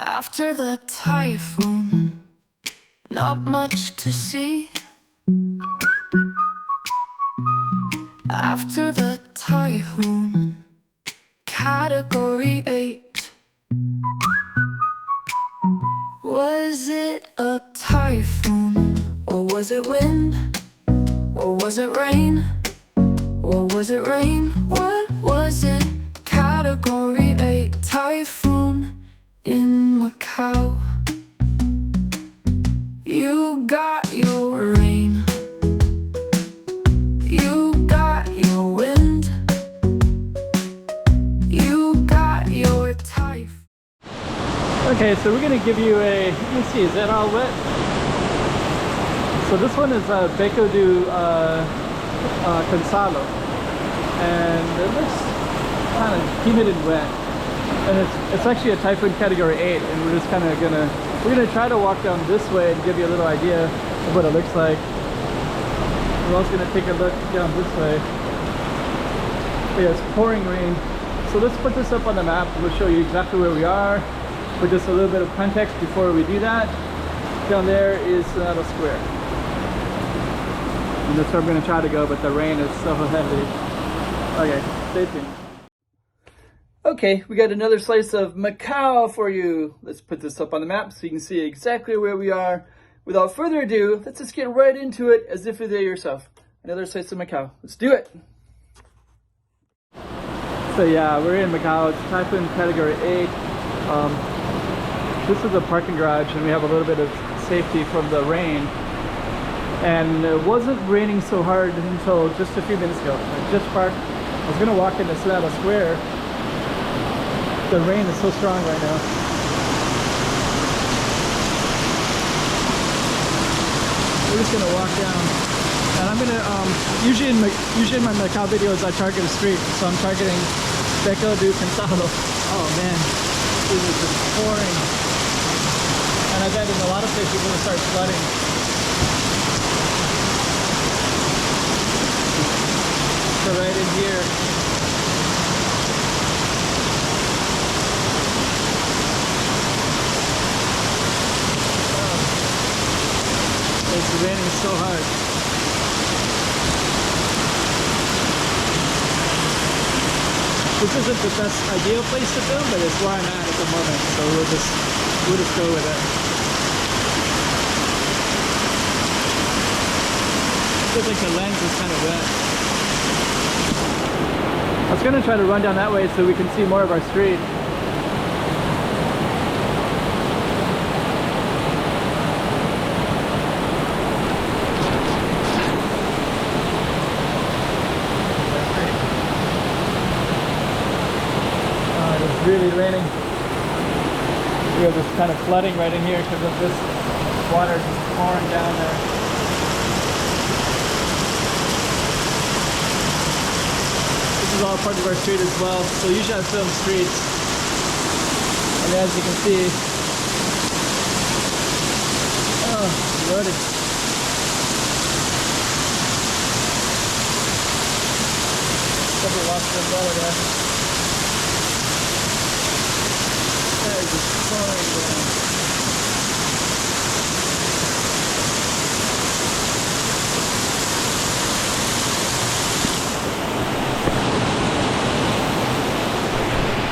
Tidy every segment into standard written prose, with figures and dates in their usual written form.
After the typhoon, not much to see. After the typhoon, category 8. Was it a typhoon? Or was it wind? Or was it rain? Or was it rain? What was it? Category 8 typhoon in Macau. You got your rain, you got your wind, you got your typhoon. Okay, so we're gonna give you a, let me see, is that all wet? So this one is Beco do Gonçalo, and it looks kind of humid and wet, and it's actually a typhoon category 8, and we're just kind of gonna try to walk down this way and give you a little idea of what it looks like. We're also gonna take a look down this way. Yeah, it's pouring rain, so let's put this up on the map. We'll show you exactly where we are with just a little bit of context before we do that. Down there is Gonçalo Square, and that's where I'm gonna try to go, but the rain is so heavy. Okay, stay tuned. Okay, we got another slice of Macau for you. Let's put this up on the map so you can see exactly where we are. Without further ado, let's just get right into it as if you're there yourself. Another slice of Macau. Let's do it. So yeah, we're in Macau. It's typhoon category 8. This is a parking garage, and we have a little bit of safety from the rain. And it wasn't raining so hard until just a few minutes ago. I just parked. I was gonna walk into Gonçalo Square. The rain is so strong right now. We're just gonna walk down, and I'm gonna usually in my Macau videos I target a street, so I'm targeting Beco do Gonçalo. Oh man, this is just pouring, and I bet in a lot of places it's gonna start flooding. So right in here. It's raining so hard. This isn't the best ideal place to film, but it's where I'm at the moment, so we'll just go with it. Feels like the lens is kind of wet. I was gonna try to run down that way so we can see more of our street. Really raining. We have this kind of flooding right in here because of this water just pouring down there. This is all part of our street as well. So usually I film streets, and as you can see, oh, loaded. Somebody lost their umbrella there. Just pouring down.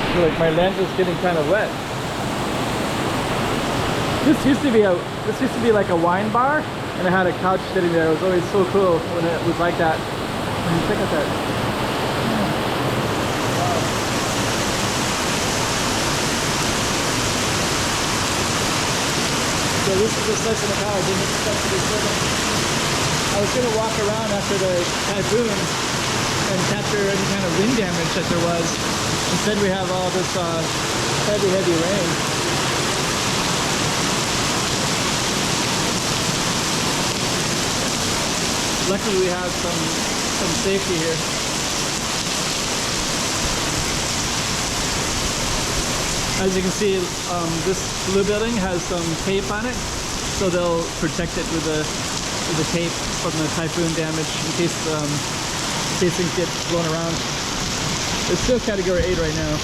I feel like my lens is getting kind of wet. This used to be like a wine bar, and it had a couch sitting there. It was always so cool when it was like that. I mean, check out that. So this is a slice of Macau I didn't expect to be filming. I was going to walk around after the typhoon and capture any kind of wind damage that there was. Instead we have all this heavy rain. Luckily we have some safety here. As you can see, this blue building has some tape on it, so they'll protect it with the tape from the typhoon damage in case things get blown around. It's still category 8 right now,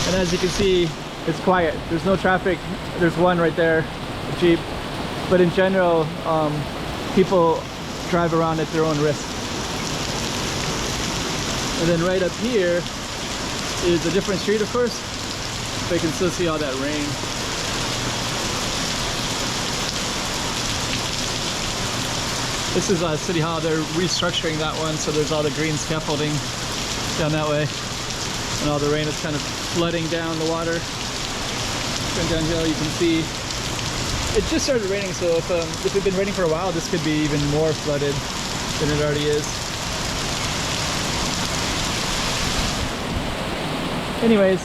and as you can see, it's quiet. There's no traffic. There's one right there, a Jeep. But in general, people drive around at their own risk. And then right up here is a different street, of course, but you can still see all that rain. This is City Hall. They're restructuring that one, so there's all the green scaffolding down that way, and all the rain is kind of flooding down the water. Going downhill, you can see it just started raining, so if it's been raining for a while, this could be even more flooded than it already is. Anyways,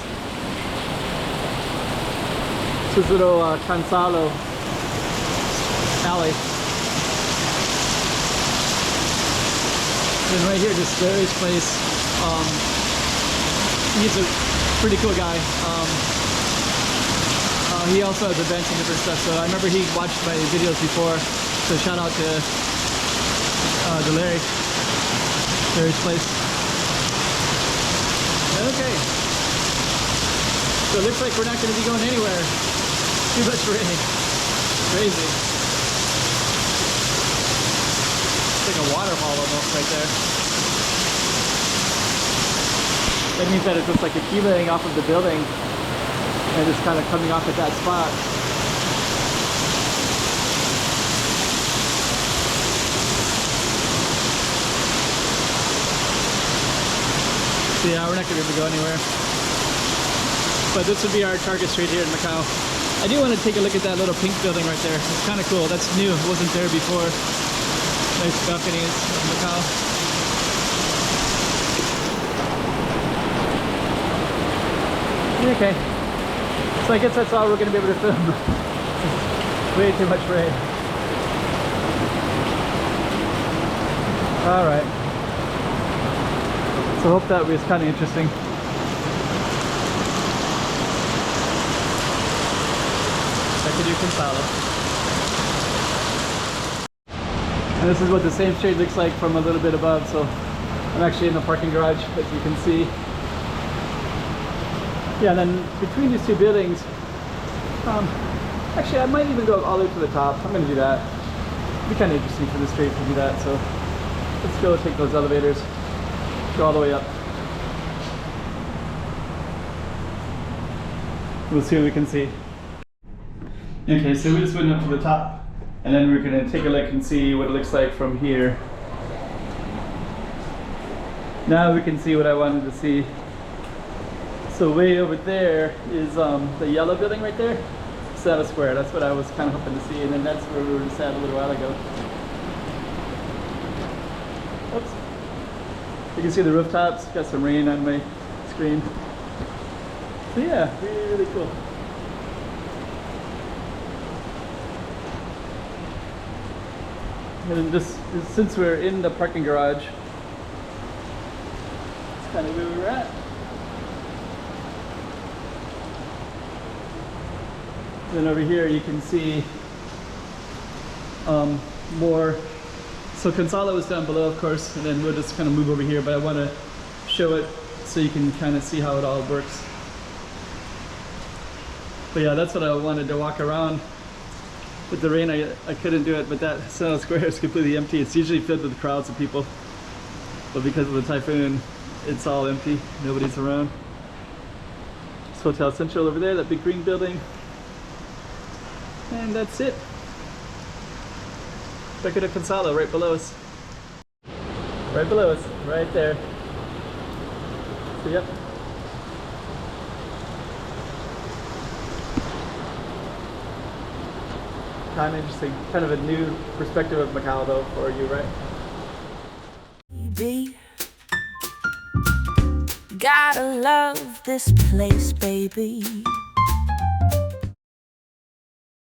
this is little Gonçalo Alley. And right here, just Larry's place. He's a pretty cool guy. He also has events and different stuff, so I remember he watched my videos before, so shout out to Larry's place. Okay, so it looks like we're not going to be going anywhere. Too much rain. Crazy. It's like a waterfall almost right there. That means that it's just like accumulating off of the building and it's kind of coming off at that spot. So yeah, we're not going to be able to go anywhere. But this would be our target street here in Macau. I do want to take a look at that little pink building right there. It's kind of cool. That's new. It wasn't there before. Nice balconies of Macau. Okay. So I guess that's all we're going to be able to film. Way too much rain. Alright. So I hope that was kind of interesting. Back to Gonçalo. And this is what the same street looks like from a little bit above. So I'm actually in the parking garage, as you can see. Yeah, and then between these two buildings, actually I might even go all the way to the top. I'm going to do that. It'd be kind of interesting for the street to do that. So let's go take those elevators, go all the way up. We'll see what we can see. Okay, so we just went up to the top, and then we're going to take a look and see what it looks like from here. Now we can see what I wanted to see. So way over there is the yellow building right there. Santa Square, that's what I was kind of hoping to see, and then that's where we were just at a little while ago. Oops. You can see the rooftops, got some rain on my screen. So yeah, really, really cool. And just since we're in the parking garage, it's kind of where we're at. Then over here you can see more. So Gonçalo is down below, of course, and then we'll just kind of move over here, but I want to show it so you can kind of see how it all works. But yeah, that's what I wanted to walk around. With the rain, I couldn't do it, but that Santa Square is completely empty. It's usually filled with crowds of people, but because of the typhoon, it's all empty. Nobody's around. It's Hotel Central over there, that big green building. And that's it. Look at Gonçalo right below us. Right below us, right there. So yep. Kind of interesting, kind of a new perspective of Macau though for you, right? Baby, gotta love this place, baby.